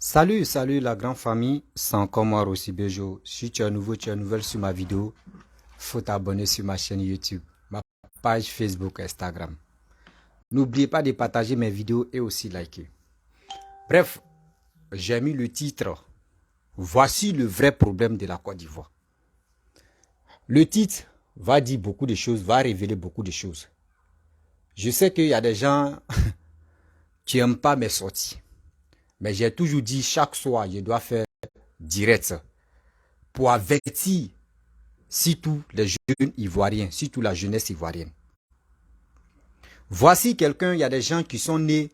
Salut la grande famille, c'est encore moi Rossi Bejo. Si tu es nouveau, tu es nouvelle sur ma vidéo, faut t'abonner sur ma chaîne YouTube, ma page Facebook, Instagram. N'oubliez pas de partager mes vidéos et aussi liker. Bref, j'ai mis le titre Voici le vrai problème de la Côte d'Ivoire. Le titre va dire beaucoup de choses, va révéler beaucoup de choses. Je sais qu'il y a des gens qui n'aiment pas mes sorties. Mais j'ai toujours dit, chaque soir, je dois faire direct pour avertir surtout les jeunes Ivoiriens, surtout la jeunesse ivoirienne. Voici quelqu'un, il y a des gens qui sont nés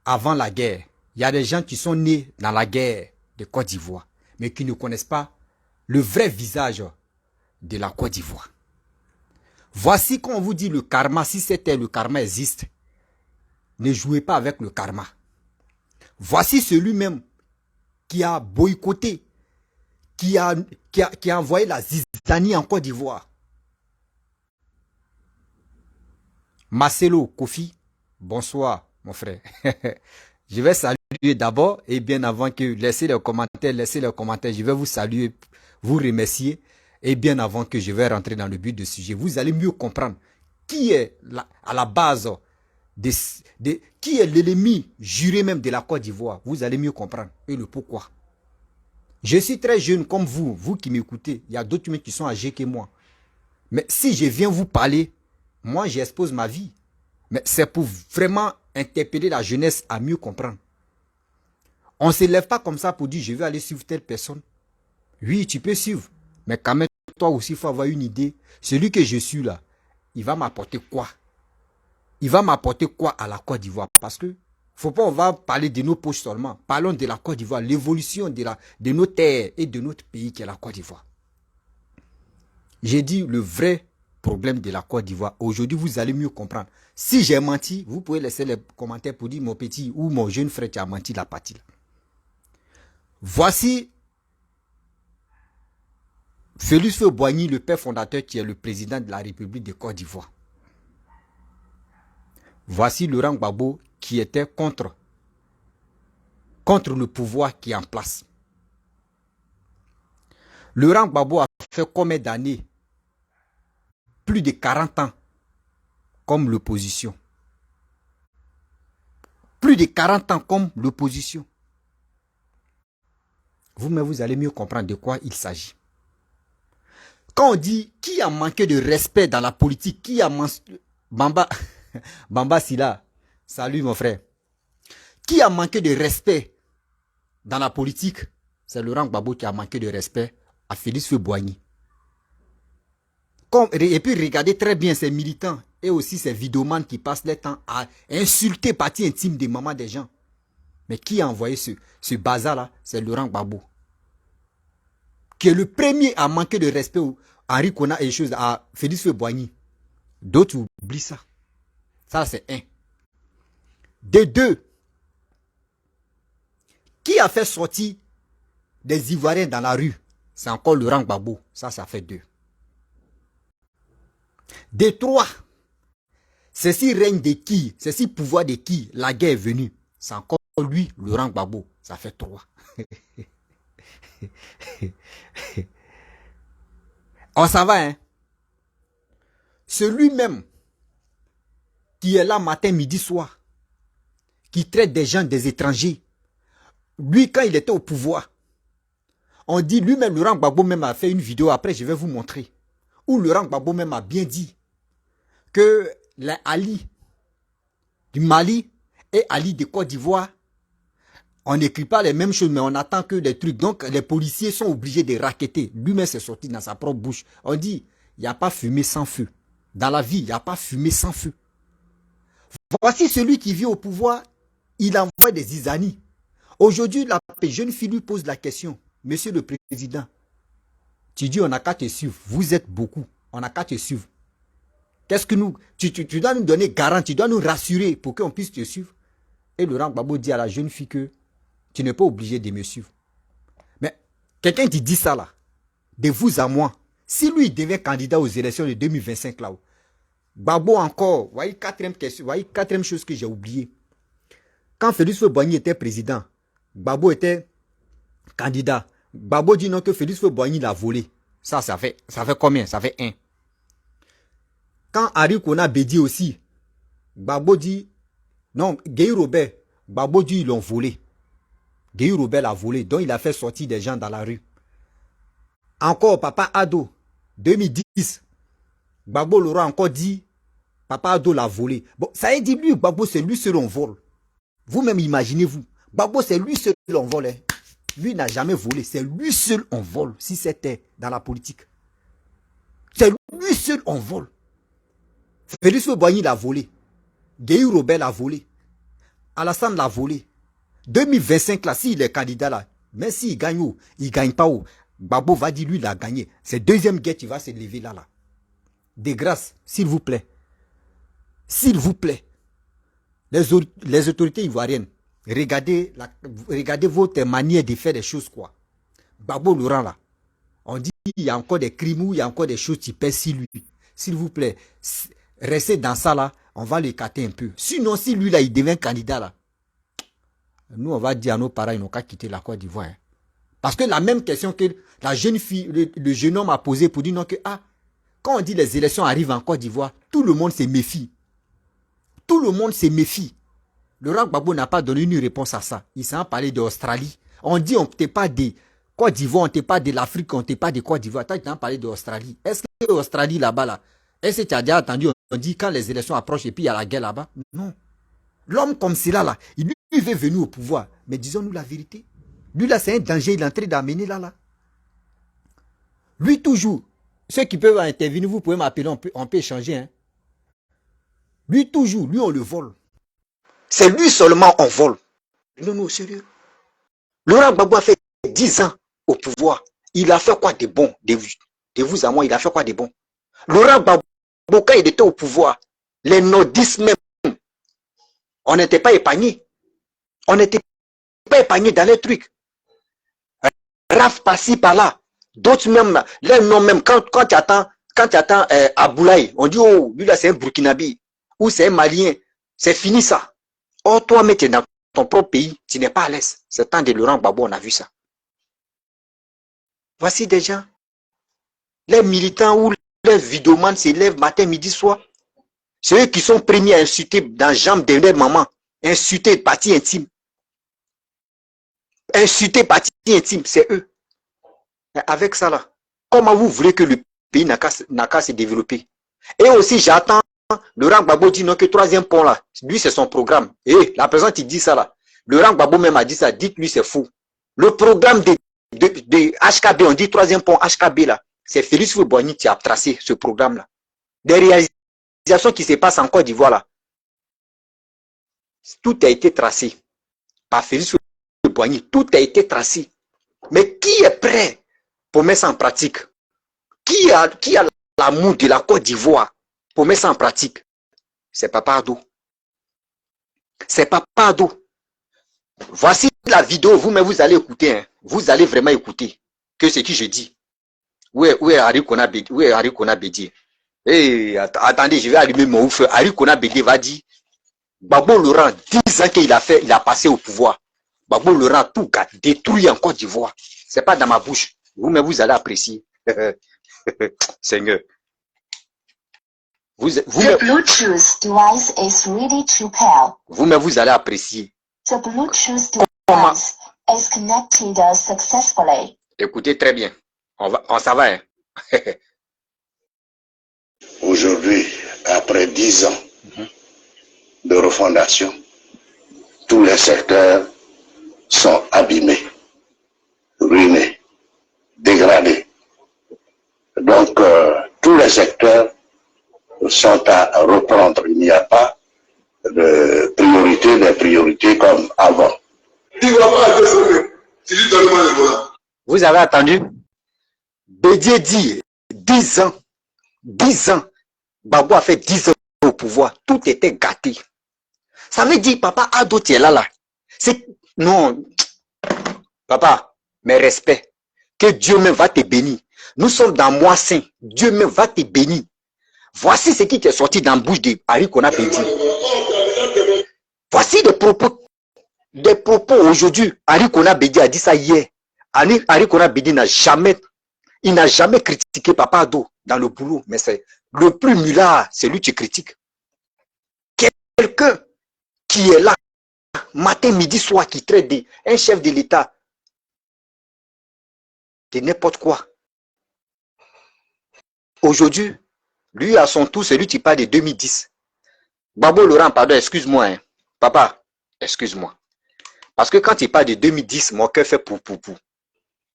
avant la guerre. Il y a des gens qui sont nés dans la guerre de Côte d'Ivoire, mais qui ne connaissent pas le vrai visage de la Côte d'Ivoire. Voici quand on vous dit le karma, si c'était le karma existe, ne jouez pas avec le karma. Voici celui-même qui a boycotté, qui a envoyé la zizanie en Côte d'Ivoire. Marcelo Kofi, bonsoir mon frère. Je vais saluer d'abord et bien avant que laissez les commentaires, je vais vous saluer, vous remercier et bien avant que je vais rentrer dans le but du sujet, vous allez mieux comprendre qui est à la base qui est l'ennemi juré même de la Côte d'Ivoire. Vous allez mieux comprendre et le pourquoi. Je suis très jeune comme vous qui m'écoutez, il y a d'autres humains qui sont âgés que moi. Mais si je viens vous parler, moi j'expose ma vie. Mais c'est pour vraiment interpeller la jeunesse à mieux comprendre. On ne se lève pas comme ça pour dire je vais aller suivre telle personne. Oui, tu peux suivre. Mais quand même, toi aussi, il faut avoir une idée. Celui que je suis là, il va m'apporter quoi? Il va m'apporter quoi à la Côte d'Ivoire? Parce que, faut pas, on va parler de nos poches seulement. Parlons de la Côte d'Ivoire, l'évolution de nos terres et de notre pays qui est la Côte d'Ivoire. J'ai dit le vrai problème de la Côte d'Ivoire. Aujourd'hui, vous allez mieux comprendre. Si j'ai menti, vous pouvez laisser les commentaires pour dire mon petit ou mon jeune frère qui a menti la partie là. Voici Félix Houphouët-Boigny, le père fondateur qui est le président de la République de Côte d'Ivoire. Voici Laurent Gbagbo qui était contre le pouvoir qui est en place. Laurent Gbagbo a fait combien d'années? Plus de 40 ans comme l'opposition. Plus de 40 ans comme l'opposition. Vous-même, vous allez mieux comprendre de quoi il s'agit. Quand on dit qui a manqué de respect dans la politique, qui a manqué... Bamba Silla, salut mon frère. Qui a manqué de respect dans la politique? C'est Laurent Gbagbo qui a manqué de respect à Félix Houphouët-Boigny. Et puis regardez très bien ces militants et aussi ces vidéomans qui passent leur temps à insulter partie intime des mamans des gens. Mais qui a envoyé ce bazar-là? C'est Laurent Gbagbo. Qui est le premier à manquer de respect à Henri Konan et choses à Félix Houphouët-Boigny. D'autres oublient ça. Ça, c'est un. De deux, qui a fait sortir des Ivoiriens dans la rue? C'est encore Laurent Gbagbo. Ça fait deux. De trois, c'est si règne de qui? C'est si pouvoir de qui la guerre est venue? C'est encore lui, Laurent Gbagbo. Ça fait trois. On s'en va, hein? Celui-même qui est là matin, midi, soir, qui traite des gens, des étrangers, lui, quand il était au pouvoir, on dit lui-même, Laurent Gbagbo même a fait une vidéo, après je vais vous montrer, où Laurent Gbagbo même a bien dit que les Ali du Mali et Ali de Côte d'Ivoire, on n'écrit pas les mêmes choses, mais on attend que des trucs. Donc, les policiers sont obligés de racketter. Lui-même s'est sorti dans sa propre bouche. On dit, il n'y a pas fumée sans feu. Dans la vie, il n'y a pas fumée sans feu. Voici celui qui vit au pouvoir, il envoie des zizanies. Aujourd'hui, la jeune fille lui pose la question, Monsieur le Président, tu dis on n'a qu'à te suivre, vous êtes beaucoup, on n'a qu'à te suivre. Qu'est-ce que nous, tu dois nous donner garantie, tu dois nous rassurer pour qu'on puisse te suivre. Et Laurent Gbagbo dit à la jeune fille que tu n'es pas obligé de me suivre. Mais quelqu'un qui dit ça là, de vous à moi, si lui devient candidat aux élections de 2025 là, Gbagbo encore, voyez quatrième question, voyez quatrième chose que j'ai oublié. Quand Félix Houphouët-Boigny était président, Gbagbo était candidat. Gbagbo dit non que Félix Houphouët-Boigny l'a volé. Ça fait combien? Ça fait 1. Quand Henri Konan Bédié aussi, Gbagbo dit, non, Guéhi Robert, Gbagbo dit ils l'ont volé. Guéhi Robert l'a volé, donc il a fait sortir des gens dans la rue. Encore, Papa Ado, 2010, Gbagbo l'aura encore dit, Papa Ado l'a volé. Bon, ça veut dire lui, Gbagbo, c'est lui seul en vol. Vous-même imaginez-vous, Gbagbo, c'est lui seul en vol. Hein. Lui n'a jamais volé, c'est lui seul en vol, si c'était dans la politique. C'est lui seul en vol. Félix Houphouët-Boigny l'a volé. Guéhi Robert l'a volé. Alassane l'a volé. 2025 là, s'il est candidat là, même s'il gagne où, il gagne pas où, Gbagbo va dire lui il a gagné. C'est deuxième guet qui va se lever là. De grâce, s'il vous plaît. S'il vous plaît. Les autorités ivoiriennes, regardez votre manière de faire des choses quoi. Gbagbo Laurent là, on dit il y a encore des crimes ou il y a encore des choses qui pèsent sur lui. S'il vous plaît, restez dans ça là, on va l'écarter un peu. Sinon, si lui là, il devient candidat là, nous on va dire à nos parents, ils n'ont qu'à quitter la Côte d'Ivoire. Hein. Parce que la même question que la jeune fille, le jeune homme a posé pour dire non que, quand on dit les élections arrivent en Côte d'Ivoire, tout le monde se méfie. Tout le monde se méfie. Laurent Gbagbo n'a pas donné une réponse à ça. Il s'en parlait d'Australie. On dit on ne t'est pas de Côte d'Ivoire, on ne t'est pas de l'Afrique, on ne t'est pas de Côte d'Ivoire. Tu as parlé d'Australie. Est-ce que l'Australie là-bas, là, est-ce que tu as déjà entendu, on dit quand les élections approchent et puis il y a la guerre là-bas? Non. L'homme comme cela, là, il veut venir au pouvoir. Mais disons-nous la vérité. Lui là, c'est un danger, il est en train d'amener là. Lui toujours, ceux qui peuvent intervenir, vous pouvez m'appeler, on peut échanger. Hein. Lui toujours, lui on le vole. C'est lui seulement on vole. Non, sérieux. Laurent Gbagbo a fait 10 ans au pouvoir. Il a fait quoi de bon? De vous à moi, il a fait quoi de bon? Laurent Gbagbo, quand il était au pouvoir, les nordistes même, on n'était pas épargnés. On n'était pas épargnés dans les trucs. Raf par-ci, par-là. D'autres même, les noms même, quand tu attends Aboulaye, on dit, oh, lui là c'est un Burkinabé, ou c'est un Malien, c'est fini ça. Or, toi, mais tu es dans ton propre pays, tu n'es pas à l'aise. C'est temps de Laurent Gbagbo, on a vu ça. Voici des gens, les militants ou les vidéomans se lèvent matin, midi, soir. C'est eux qui sont premiers à insulter dans la jambe de leur maman, insulter partie intime. Insulter partie intime, c'est eux. Mais avec ça là, comment vous voulez que le pays n'a qu'à se développer? Et aussi, j'attends, Laurent Gbagbo dit non que troisième pont là, lui c'est son programme. Et la personne qui dit ça là, Laurent Gbagbo même a dit ça, dites-lui c'est faux. Le programme de HKB, on dit troisième pont HKB là, c'est Félix Houphouët-Boigny qui a tracé ce programme là. Des réalisations qui se passent en Côte d'Ivoire là, tout a été tracé par Félix Houphouët-Boigny, tout a été tracé. Mais qui est prêt pour mettre ça en pratique? Qui a l'amour de la Côte d'Ivoire pour mettre ça en pratique? C'est Papa Ado. C'est Papa Ado. Voici la vidéo, vous-même vous allez écouter. Hein. Vous allez vraiment écouter que ce que je dis. Où est Henri Konan Bédié? Hey, attendez, je vais allumer mon feu. Henri Konan Bédié va dire, Gbagbo Laurent, 10 ans qu'il a passé au pouvoir. Gbagbo Laurent, tout détruit en Côte d'Ivoire. C'est pas dans ma bouche. Vous-même vous allez apprécier. Seigneur. The Bluetooth device is ready to pair. Vous-même vous allez apprécier. The Bluetooth device is connected successfully. Écoutez très bien. On s'en va. Hein? Aujourd'hui, après 10 ans de refondation, tous les secteurs sont abîmés, ruinés, dégradés. Donc, tous les secteurs sont à reprendre. Il n'y a pas de priorité, des priorités comme avant. Vous avez entendu? Bédié dit 10 ans. 10 ans. Gbagbo a fait 10 ans au pouvoir. Tout était gâté. Ça veut dire, Papa Ado, tu es là. Non. Papa, mes respects. Que Dieu même va te bénir. Nous sommes dans mois saint. Dieu même va te bénir. Voici ce qui t'est sorti dans la bouche de Henri Konan Bédié. Voici des propos des propos aujourd'hui. Henri Konan Bédié a dit ça hier. Henri Konan Bédié n'a jamais critiqué Papa Ado dans le boulot, mais c'est le plus mulard, c'est lui qui critique. Quelqu'un qui est là, matin, midi, soir, qui traite un chef de l'État de n'importe quoi. Aujourd'hui, lui, à son tour, c'est lui qui parle de 2010. Babo Laurent, pardon, excuse-moi, hein. Papa, excuse-moi. Parce que quand il parle de 2010, mon cœur fait pou.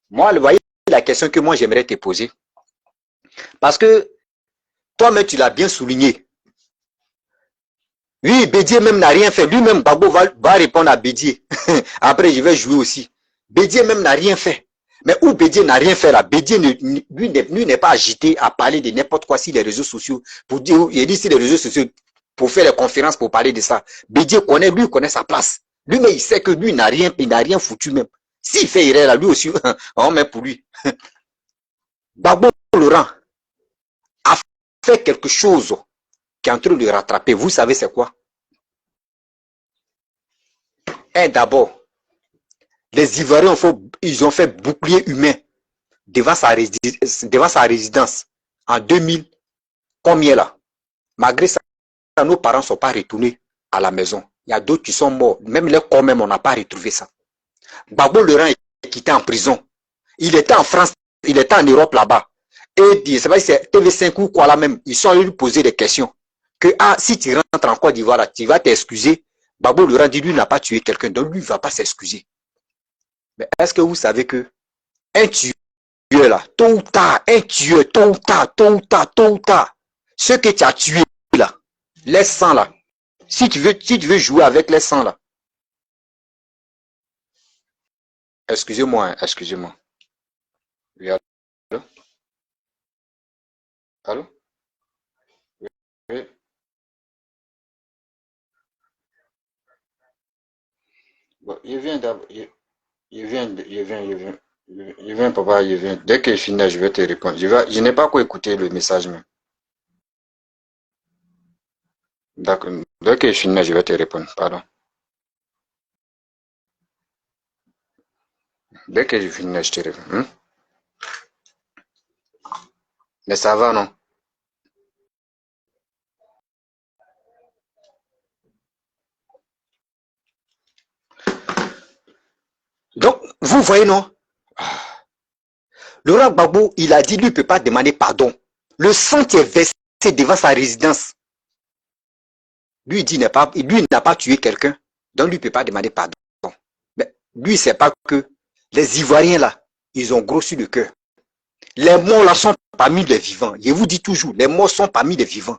Moi, vous voyez la question que moi, j'aimerais te poser. Parce que toi-même, tu l'as bien souligné. Oui, Bédié même n'a rien fait. Lui-même, Babo va répondre à Bédié. Après, je vais jouer aussi. Bédié même n'a rien fait. Mais où Bédié n'a rien fait là, Bédié, lui n'est pas agité à parler de n'importe quoi sur les réseaux sociaux. Pour dire, il dit sur les réseaux sociaux, pour faire les conférences, pour parler de ça. Bédié connaît sa place. Lui-même, il sait que lui, il n'a rien foutu même. S'il fait erreur là, lui aussi, on met pour lui. Babo Laurent a fait quelque chose qui est en train de le rattraper. Vous savez c'est quoi? D'abord, les Ivoiriens ils ont fait bouclier humain devant sa résidence en 2000. Combien là? Malgré ça, nos parents ne sont pas retournés à la maison. Il y a d'autres qui sont morts. Même les corps, même, on n'a pas retrouvé ça. Babo Laurent est quitté en prison. Il était en France, il était en Europe là-bas. Et c'est vrai, c'est TV5 ou quoi là même. Ils sont allés lui poser des questions. Que si tu rentres en Côte d'Ivoire, tu vas t'excuser. Babo Laurent dit lui n'a pas tué quelqu'un, donc lui ne va pas s'excuser. Mais est-ce que vous savez que un tueur là, tôt ou tard, ce que tu as tué là, les sangs là, si tu veux jouer avec les sangs là, excusez-moi. Oui, allô? Allô? Oui. Bon, il vient d'abord. Il vient, papa, il vient. Dès qu'il finit, je vais te répondre. Je n'ai pas quoi écouter le message même. D'accord. Dès qu'il finit, je vais te répondre. Pardon. Dès que je finis, je te réponds. Mais ça va, non? Donc, vous voyez, non? Laurent Gbagbo, il a dit, lui, ne peut pas demander pardon. Le sang qui est versé devant sa résidence. Lui, il dit, lui n'a pas tué quelqu'un. Donc, lui, ne peut pas demander pardon. Mais lui, il ne sait pas que les Ivoiriens, là, ils ont grossi le cœur. Les morts, là, sont parmi les vivants. Je vous dis toujours, les morts sont parmi les vivants.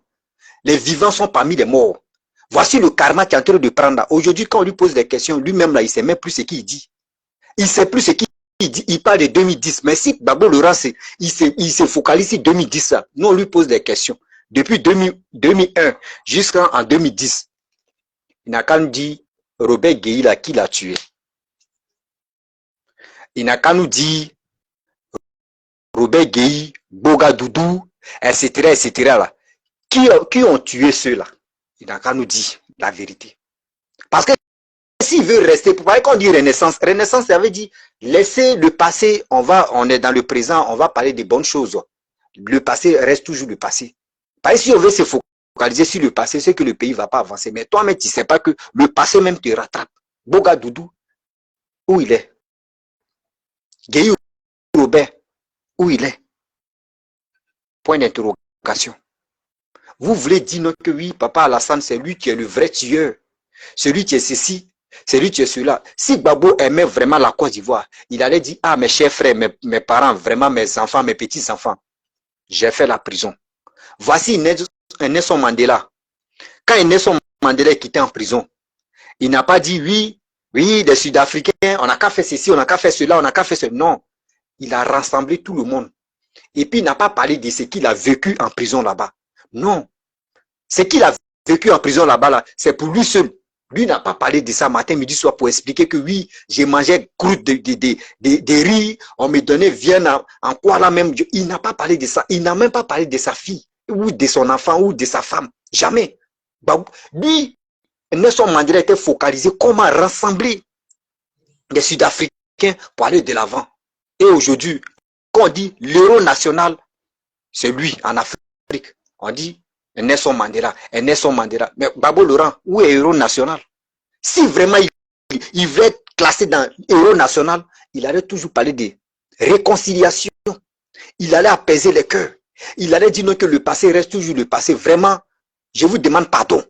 Les vivants sont parmi les morts. Voici le karma qui est en train de prendre là. Aujourd'hui, quand on lui pose des questions, lui-même, là, il ne sait même plus ce qu'il dit. Il ne sait plus ce qu'il dit. Il parle de 2010. Mais si Babo Laurent, il se focalise sur 2010, là. Nous, on lui pose des questions. Depuis 2001 jusqu'en 2010, il n'a qu'à nous dire Robert Gueye, là, qui l'a tué. Il n'a qu'à nous dire Robert Gueye, Boga Doudou, etc. Là. Qui ont tué ceux-là? Il n'a qu'à nous dire la vérité. Parce que s'il veut rester, pour parler qu'on dit Renaissance, ça veut dire laisser le passé, on est dans le présent, on va parler des bonnes choses. Le passé reste toujours le passé. Parce que si on veut se focaliser sur le passé, c'est que le pays ne va pas avancer. Mais toi-même, tu ne sais pas que le passé même te rattrape. Boga Doudou, où il est? Gueye Robert, où il est? Point d'interrogation. Vous voulez dire que oui, papa Alassane, c'est lui qui est le vrai tueur. Celui qui est ceci, c'est lui qui est cela. Si Gbagbo aimait vraiment la Côte d'Ivoire, il allait dire, mes chers frères, mes parents, vraiment mes enfants, mes petits-enfants, j'ai fait la prison. Voici Nelson Mandela. Quand Nelson Mandela est quitté en prison, il n'a pas dit, oui, les Sud-Africains, on n'a qu'à faire ceci, on n'a qu'à faire cela, on n'a qu'à faire cela. Non, il a rassemblé tout le monde. Et puis, il n'a pas parlé de ce qu'il a vécu en prison là-bas. Non. Ce qu'il a vécu en prison là-bas, là, c'est pour lui seul. Lui n'a pas parlé de ça matin, midi, soir pour expliquer que oui, j'ai mangé croûte de riz, on me donnait viande en quoi là même. Il n'a pas parlé de ça. Il n'a même pas parlé de sa fille, ou de son enfant, ou de sa femme. Jamais. Lui, Nelson Mandela était focalisé comment rassembler des Sud-Africains pour aller de l'avant. Et aujourd'hui, quand on dit l'héros national, c'est lui en Afrique. On dit Nelson Mandela, Nelson Mandela. Mais Gbagbo Laurent, où est héros national? Si vraiment il veut être classé dans héros national, il allait toujours parler de réconciliation. Il allait apaiser les cœurs. Il allait dire non, que le passé reste toujours le passé. Vraiment, je vous demande pardon.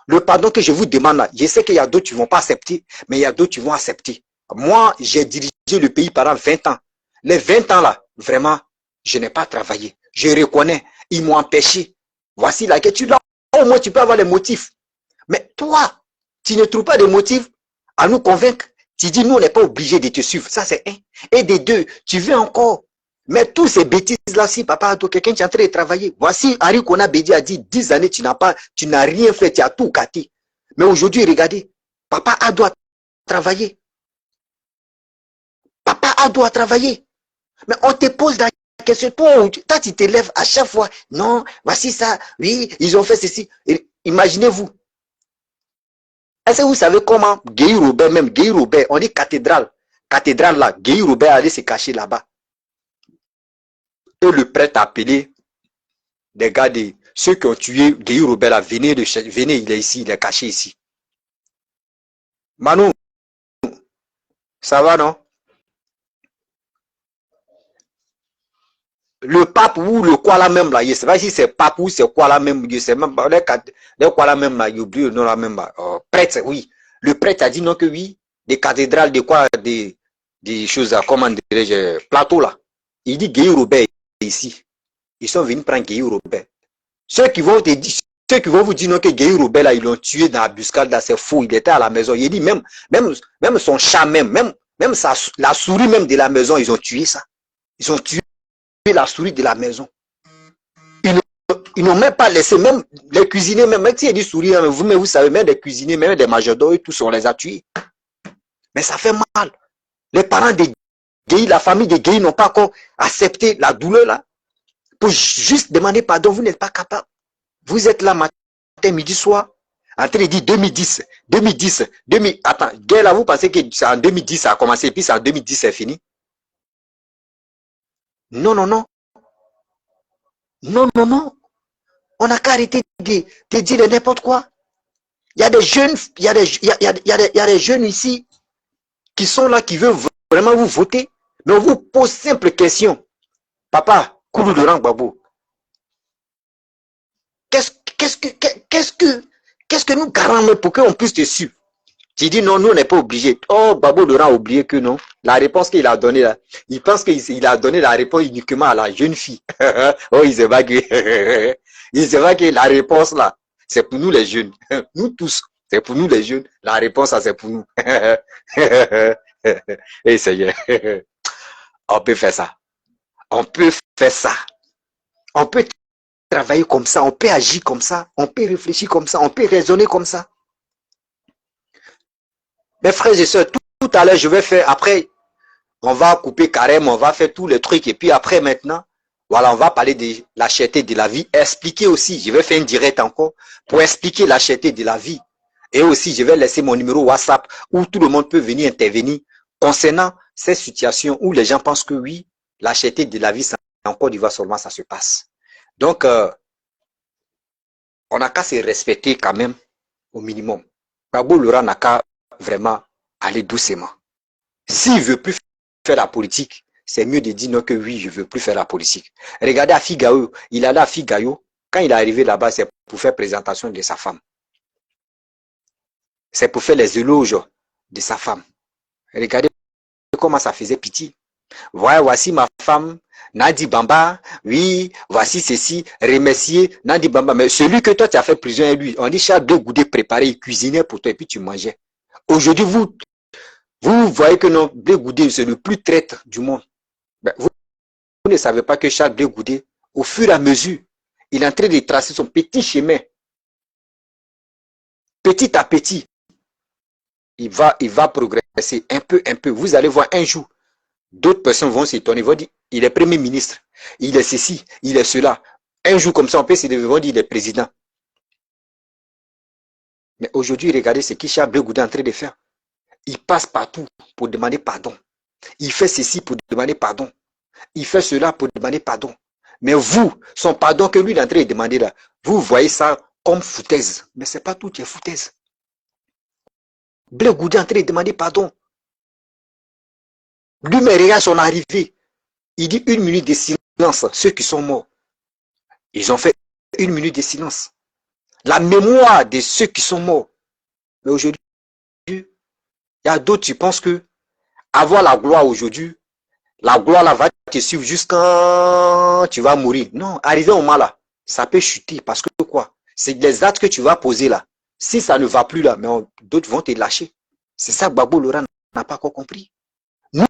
Le pardon que je vous demande là, je sais qu'il y a d'autres qui ne vont pas accepter, mais il y a d'autres qui vont accepter. Moi, j'ai dirigé le pays pendant 20 ans. Les 20 ans là, vraiment, je n'ai pas travaillé. Je reconnais, ils m'ont empêché. Voici la question là. Au moins, tu peux avoir les motifs. Mais toi, tu ne trouves pas de motifs à nous convaincre. Tu dis, nous, on n'est pas obligé de te suivre. Ça, c'est un. Et des deux, tu veux encore. Mais tous ces bêtises-là, si papa, quelqu'un qui est en train de travailler. Voici, Harry Kona Bedi a dit, 10 années, tu n'as rien fait, tu as tout gâté. Mais aujourd'hui, regardez, papa a doit travailler. Papa a doit travailler. Mais on te pose la question, toi, tu te lèves à chaque fois. Non, voici ça, oui, ils ont fait ceci. Imaginez-vous. Est-ce que vous savez comment Guy Robert, même Guy Robert, on dit cathédrale là, Guy Robert allait se cacher là-bas. Et le prêtre a appelé des gars, ceux qui ont tué Guy Robert là, venez, il est ici, il est caché ici. Manu, ça va non? Le pape ou le quoi là même là, je ne sais pas si c'est pape ou c'est quoi là même, je sais même pas, les quoi là même là, il oublie le nom là même là. Prêtre, oui. Le prêtre a dit non que oui, des cathédrales, de quoi, des choses à, comment dirais-je, plateau là. Il dit Guy Robert ici. Ils sont venus prendre Guy Robert. Ceux qui vont vous dire non que Guy Robert là, ils l'ont tué dans la buscade là, c'est faux. Il était à la maison. Il dit même son chat même la souris même de la maison, ils ont tué ça. Ils ont tué la souris de la maison. Ils n'ont même pas laissé, même les cuisiniers, même si il dit souris, vous savez, même des cuisiniers, même des majordomes, tous on les a tués. Mais ça fait mal. Les parents des gays, la famille des gays n'ont pas encore accepté la douleur là. Pour juste demander pardon, vous n'êtes pas capable. Vous êtes là matin, midi, soir, en train de dire 2010, attends, guerre là, vous pensez que c'est en 2010 ça a commencé et puis c'est en 2010 c'est fini? Non. On n'a qu'à arrêter de dire n'importe quoi. Il y a des jeunes, il y a des jeunes ici qui sont là, qui veulent vraiment vous voter, mais on vous pose simple question. Papa, Koulou de Gbagbo, qu'est-ce que nous garantons pour qu'on puisse te suivre? Tu dis non, nous on n'est pas obligé. Oh, Gbagbo Laurent a oublié que non. La réponse qu'il a donnée là, il pense qu'il a donné la réponse uniquement à la jeune fille. Oh, il se va que la réponse là, c'est pour nous les jeunes. Nous tous, c'est pour nous les jeunes. La réponse là, c'est pour nous. Et Seigneur, on peut faire ça. On peut faire ça. On peut travailler comme ça, on peut agir comme ça, on peut réfléchir comme ça, on peut raisonner comme ça. Mes frères et sœurs, tout à l'heure, je vais faire, après, on va couper carrément, on va faire tous les trucs, et puis après, maintenant, voilà, on va parler de la cherté de la vie, expliquer aussi, je vais faire une direct encore, pour expliquer la cherté de la vie. Et aussi, je vais laisser mon numéro WhatsApp, où tout le monde peut venir intervenir, concernant ces situations où les gens pensent que oui, la cherté de la vie, c'est en Côte d'Ivoire seulement, ça se passe. Donc, on n'a qu'à se respecter quand même, au minimum. Gbagbo Laurent n'a qu'à vraiment aller doucement. S'il ne veut plus faire la politique, c'est mieux de dire non que oui, je ne veux plus faire la politique. Regardez à Figayo, il allait à Figayo, quand il est arrivé là-bas, c'est pour faire présentation de sa femme. C'est pour faire les éloges de sa femme. Regardez comment ça faisait pitié. Voilà, voici ma femme, Nadi Bamba, oui, voici ceci, remercier Nadi Bamba. Mais celui que toi tu as fait prisonnier, lui, on dit chaque 2 goudets préparés, il cuisinait pour toi et puis tu mangeais. Aujourd'hui, vous voyez que non, Blé Goudé, c'est le plus traître du monde. Ben, vous ne savez pas que chaque Blé Goudé, au fur et à mesure, il est en train de tracer son petit chemin. Petit à petit, il va progresser un peu. Vous allez voir un jour, d'autres personnes vont s'étonner, vont dire, il est premier ministre, il est ceci, il est cela. Un jour comme ça, on peut se dire, il est président. Mais aujourd'hui, regardez ce que Charles Blé Goudé est en train de faire. Il passe partout pour demander pardon. Il fait ceci pour demander pardon. Il fait cela pour demander pardon. Mais vous, son pardon que lui est en train de demander là, vous voyez ça comme foutaise. Mais ce n'est pas tout qui est foutaise. Blé Goudé est en train de demander pardon. Lui-même regarde son arrivée. Il dit 1 minute de silence. Ceux qui sont morts, ils ont fait 1 minute de silence. La mémoire de ceux qui sont morts. Mais aujourd'hui, il y a d'autres qui pensent que avoir la gloire aujourd'hui, la gloire là va te suivre jusqu'à tu vas mourir. Non, arriver au mal là, ça peut chuter parce que quoi? C'est les actes que tu vas poser là. Si ça ne va plus là, mais d'autres vont te lâcher. C'est ça que Gbagbo Laurent n'a pas encore compris. Nous,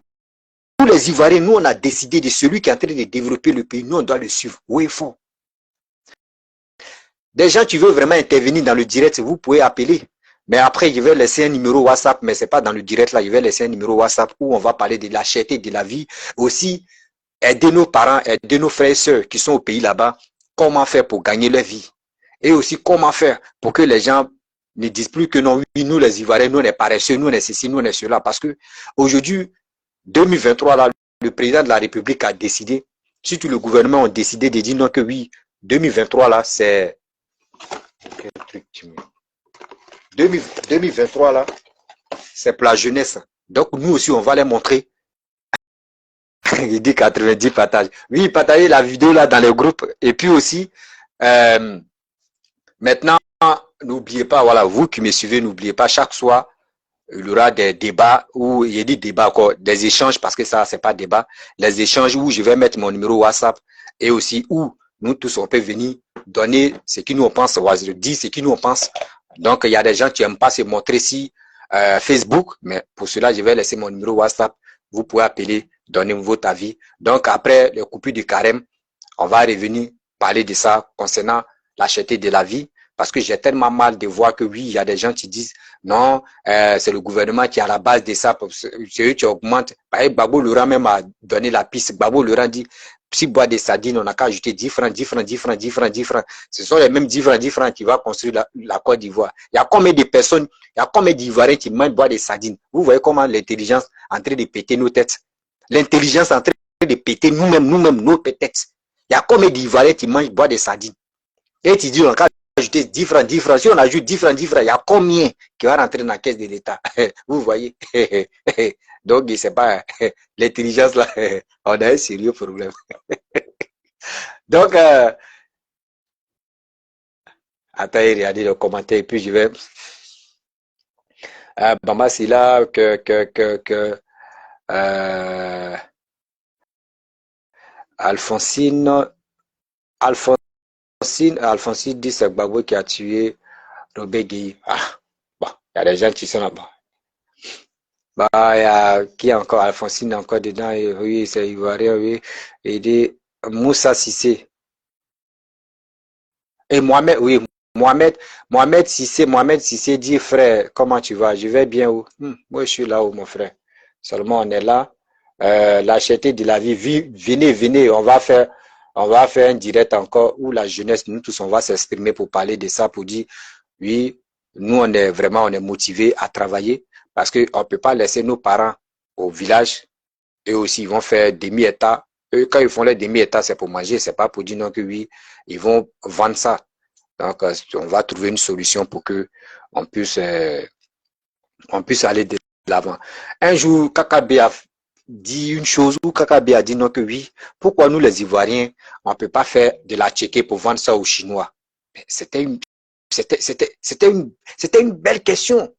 les Ivoiriens, nous on a décidé de celui qui est en train de développer le pays, nous on doit le suivre. Oui, il faut. Des gens qui veulent vraiment intervenir dans le direct, vous pouvez appeler. Mais après, je vais laisser un numéro WhatsApp, mais ce n'est pas dans le direct là, je vais laisser un numéro WhatsApp où on va parler de la cherté de la vie. Aussi, aider nos parents, aider nos frères et sœurs qui sont au pays là-bas, comment faire pour gagner leur vie. Et aussi, comment faire pour que les gens ne disent plus que non, oui, nous les Ivoiriens, nous on est paresseux, nous on est ceci, nous on est cela. Parce que aujourd'hui, 2023, là, le président de la République a décidé, surtout le gouvernement a décidé de dire non que oui, 2023 là, c'est... Quel truc tu mets 2023 là, c'est pour la jeunesse. Donc nous aussi, on va les montrer. Il dit 90 partages. Oui, partagez la vidéo là dans les groupes. Et puis aussi, maintenant, n'oubliez pas, voilà, vous qui me suivez, n'oubliez pas, chaque soir, il y aura des débats où, il y a des débats encore, des échanges, parce que ça, c'est pas débat, les échanges où je vais mettre mon numéro WhatsApp et aussi où nous tous, on peut venir donner ce qui nous on pense, dire ce qui nous on pense. Donc, il y a des gens qui n'aiment pas se montrer si Facebook, mais pour cela, je vais laisser mon numéro WhatsApp. Vous pouvez appeler, donner votre avis. Donc, après le coupure du carême, on va revenir parler de ça concernant la cherté de la vie. Parce que j'ai tellement mal de voir que oui, il y a des gens qui disent non, c'est le gouvernement qui est à la base de ça. C'est eux qui augmentent. Gbagbo Laurent même a donné la piste. Gbagbo Laurent dit, si bois des sardines, on n'a qu'à ajouter 10 francs, 10 francs, 10 francs, 10 francs, 10 francs. Ce sont les mêmes 10 francs qui vont construire la Côte d'Ivoire. Il y a combien de personnes, il y a combien d'Ivoiriens qui mangent bois des sardines? Vous voyez comment l'intelligence est en train de péter nos têtes. L'intelligence est en train de péter nous-mêmes, nos têtes. Il y a combien d'Ivoiriens qui mangent bois des sardines? Et tu dis, on a ajouter 10 francs, 10 francs. Si on ajoute 10 francs, 10 francs, il y a combien qui va rentrer dans la caisse de l'État? Vous voyez? Donc, c'est pas l'intelligence là, on a un sérieux problème. Donc, attends, regardez le commentaire et puis je vais. Maman, c'est là Alphonsine dit c'est Gbagbo qui a tué Robert Gueye. Ah, bon, il y a des gens qui sont là-bas. Bah, il y a qui encore? Alphonsine encore dedans. Et, oui, c'est Ivoirien, oui. Il dit Moussa Sissé. Et Mohamed, oui, Mohamed Sissé dit frère, comment tu vas? Je vais bien où? Moi, je suis là où, mon frère. Seulement, on est là. La cherté de la vie, venez, on va faire un direct encore où la jeunesse, nous tous, on va s'exprimer pour parler de ça, pour dire, oui, nous, on est motivés à travailler parce qu'on ne peut pas laisser nos parents au village. Eux aussi, ils vont faire demi-état. Eux, quand ils font les demi-état, c'est pour manger, c'est pas pour dire non que oui, ils vont vendre ça. Donc, on va trouver une solution pour que on puisse aller de l'avant. Un jour, Kakabe a dit une chose où Kakabe a dit non que oui, pourquoi nous les Ivoiriens, on ne peut pas faire de la tchéké pour vendre ça aux Chinois? C'était une belle question.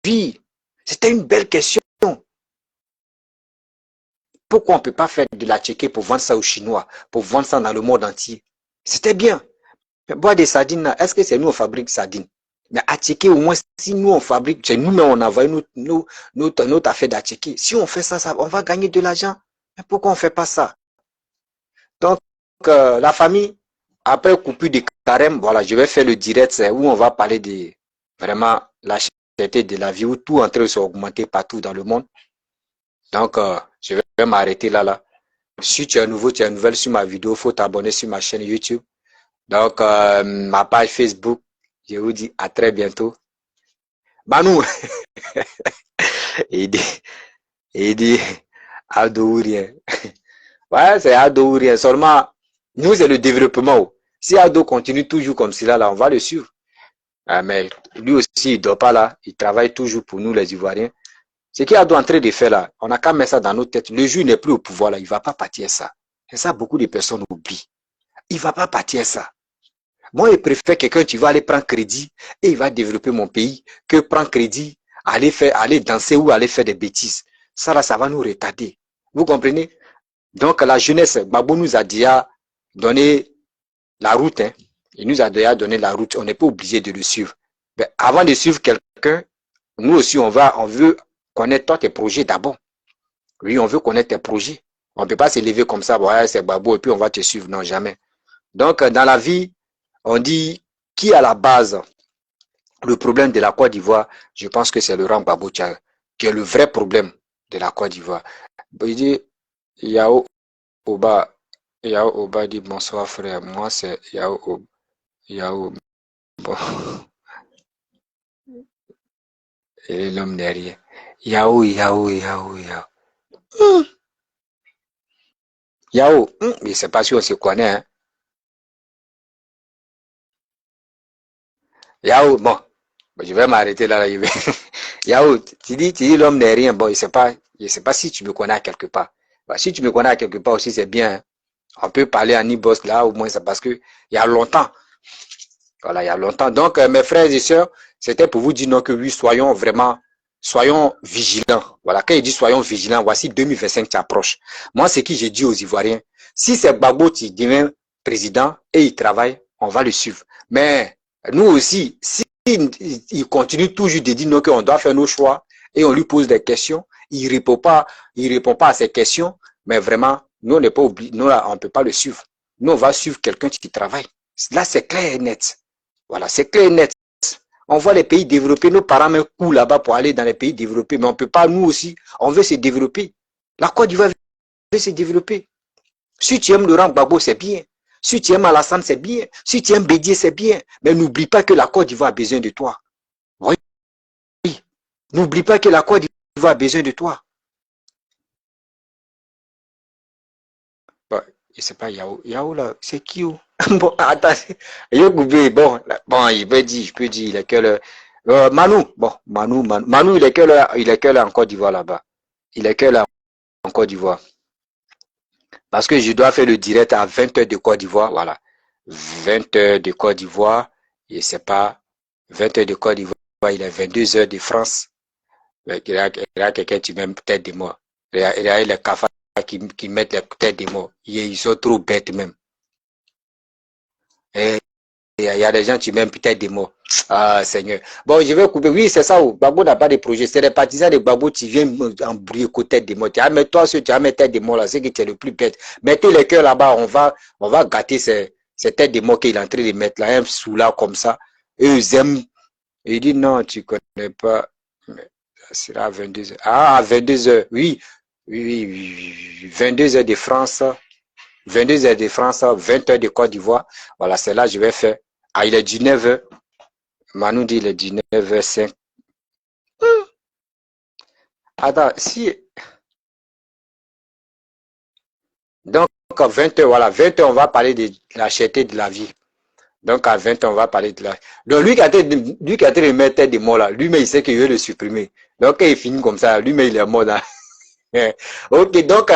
Oui, c'était une belle question. Pourquoi on ne peut pas faire de la tchéké pour vendre ça aux Chinois, pour vendre ça dans le monde entier? C'était bien. Mais boire des sardines, est-ce que c'est nous on fabrique sardines? Mais à tchéké, au moins, si nous on fabrique, c'est nous-mêmes on envoie notre affaire d'atchéké. Si on fait ça, on va gagner de l'argent. Mais pourquoi on ne fait pas ça? Donc, la famille, après coupure de carême, voilà, je vais faire le direct où on va parler de vraiment la cherté de la vie, où tout est en train de s'augmenter partout dans le monde. Donc, je vais m'arrêter là. Si tu es nouveau, tu es nouvelle sur ma vidéo, il faut t'abonner sur ma chaîne YouTube. Donc, ma page Facebook, je vous dis à très bientôt. Banou il dit, ado ou rien. Ouais, c'est ado ou rien. Seulement, nous, c'est le développement. Si ado continue toujours comme cela, là, on va le suivre. Ah, mais lui aussi, il ne dort pas là. Il travaille toujours pour nous, les Ivoiriens. Ce qu'il est en train de faire là, on a qu'à mettre ça dans nos têtes. Le juge n'est plus au pouvoir là, il ne va pas partir ça. Et ça, beaucoup de personnes oublient. Il ne va pas partir ça. Moi, je préfère quelqu'un qui va aller prendre crédit et il va développer mon pays que prendre crédit, aller danser ou aller faire des bêtises. Ça là, ça va nous retarder. Vous comprenez? Donc, la jeunesse, Babou nous a déjà donné la route. Hein. Il nous a déjà donné la route. On n'est pas obligé de le suivre. Mais avant de suivre quelqu'un, nous aussi, on veut connaître toi, tes projets d'abord. Oui, on veut connaître tes projets. On ne peut pas se lever comme ça, ouais, c'est Babou, et puis on va te suivre. Non, jamais. Donc, dans la vie, on dit, qui à la base, le problème de la Côte d'Ivoire, je pense que c'est Laurent Gbagbo qui est le vrai problème de la Côte d'Ivoire. Il dit, Yao Oba dit bonsoir frère, moi c'est Yao, bon, et l'homme derrière. Yao. Yao, mais c'est pas si on se connaît, hein. Yao, bon, je vais m'arrêter là, Yao, tu dis l'homme n'est rien, bon, je sais pas si tu me connais quelque part. Bah, si tu me connais quelque part aussi, c'est bien, hein. On peut parler à Nibos là, au moins, c'est parce que il y a longtemps. Voilà, il y a longtemps. Donc, mes frères et sœurs, c'était pour vous dire non que oui, soyons vigilants. Voilà, quand il dit soyons vigilants, voici 2025 qui approche. Moi, c'est qui j'ai dit aux Ivoiriens, si c'est Gbagbo qui devient président et il travaille, on va le suivre. Mais nous aussi, si il continue toujours de dire non qu'on doit faire nos choix et on lui pose des questions, il répond pas à ces questions, mais vraiment, nous, on n'est pas obligé, nous, là, on ne peut pas le suivre. Nous, on va suivre quelqu'un qui travaille. Là, c'est clair et net. Voilà, c'est clair et net. On voit les pays développés, nos parents mettent coup là-bas pour aller dans les pays développés, mais on ne peut pas, nous aussi, on veut se développer. La Côte d'Ivoire veut se développer. Si tu aimes Laurent Gbagbo, c'est bien. Si tu aimes Alassane, c'est bien. Si tu aimes Bédier, c'est bien. Mais n'oublie pas que la Côte d'Ivoire a besoin de toi. Oui. N'oublie pas que la Côte d'Ivoire a besoin de toi. Bon, je ne sais pas, Yao là, c'est qui ou? Bon, attends, bon, je peux dire, il est quelle heure? Manu, bon, Manu, il est quelle heure en Côte d'Ivoire là-bas? Il est quelle heure en Côte d'Ivoire? Parce que je dois faire le direct à 20h de Côte d'Ivoire, voilà. 20h de Côte d'Ivoire, je ne sais pas, 20h de Côte d'Ivoire, il est 22h de France. Il y a quelqu'un qui met peut-être des mots. Il y a les cafards qui mettent les têtes des mots. Ils sont trop bêtes même. Et il y a des gens qui mettent peut-être des mots. Ah, Seigneur. Bon, je vais couper. Oui, c'est ça. Gbagbo n'a pas de projet. C'est les partisans de Gbagbo qui viennent embrouiller côté des mots. Mais toi, si tu as mis tête des mots là, c'est que tu es le plus bête. Mettez les cœurs là-bas. On va gâter ces têtes des mots qu'il est en train de mettre là. Un sous là comme ça. Et ils aiment. Et il dit non, tu connais pas. Ça sera à 22h. Ah, à 22h. Oui. 22h de France. 22h de France, 20h de Côte d'Ivoire. Voilà, c'est là que je vais faire. Ah, il est 19h. Manu dit il est 19h05. Attends, si. Donc, à 20h, voilà, 20h, on va parler de la cherté de la vie. Donc, à 20h, on va parler de la. Donc, lui qui a été de mettre des mots là, lui-même, il sait qu'il veut le supprimer. Donc, quand il finit comme ça, lui-même, il est mort là. Ok, donc,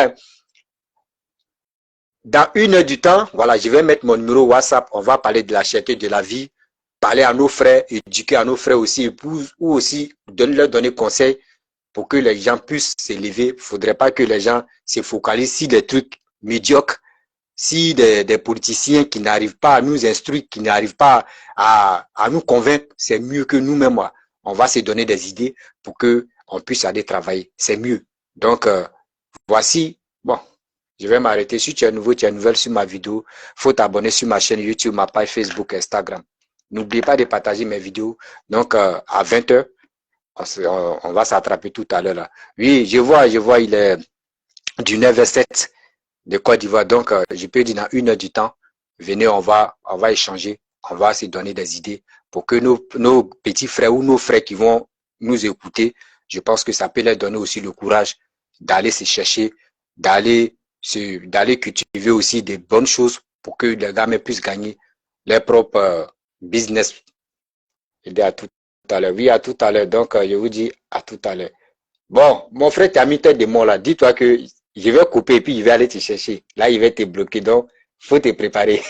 dans 1 heure du temps, voilà, je vais mettre mon numéro WhatsApp. On va parler de la cherté de la vie, parler à nos frères, éduquer à nos frères aussi, ou aussi leur donner conseil pour que les gens puissent s'élever. Il ne faudrait pas que les gens se focalisent sur des trucs médiocres, si des politiciens qui n'arrivent pas à nous instruire, qui n'arrivent pas à nous convaincre. C'est mieux que nous-mêmes, on va se donner des idées pour que on puisse aller travailler. C'est mieux. Donc, voici, bon. Je vais m'arrêter. Si tu es nouveau, tu es nouvelle sur ma vidéo, il faut t'abonner sur ma chaîne YouTube, ma page Facebook, Instagram. N'oublie pas de partager mes vidéos. Donc, à 20h, on va s'attraper tout à l'heure là. Oui, je vois, il est du 9h07 de Côte d'Ivoire. Donc, je peux dire dans 1 heure du temps, venez, on va échanger, on va se donner des idées pour que nos petits frères ou nos frères qui vont nous écouter, je pense que ça peut leur donner aussi le courage d'aller se chercher, d'aller cultiver aussi des bonnes choses pour que les gamins puissent gagner leur propre business. Je dis à tout à l'heure. Oui, à tout à l'heure. Donc, je vous dis à tout à l'heure. Bon, mon frère, tu as mis tête de mort là. Dis-toi que je vais couper et puis je vais aller te chercher. Là, il va te bloquer. Donc, faut te préparer.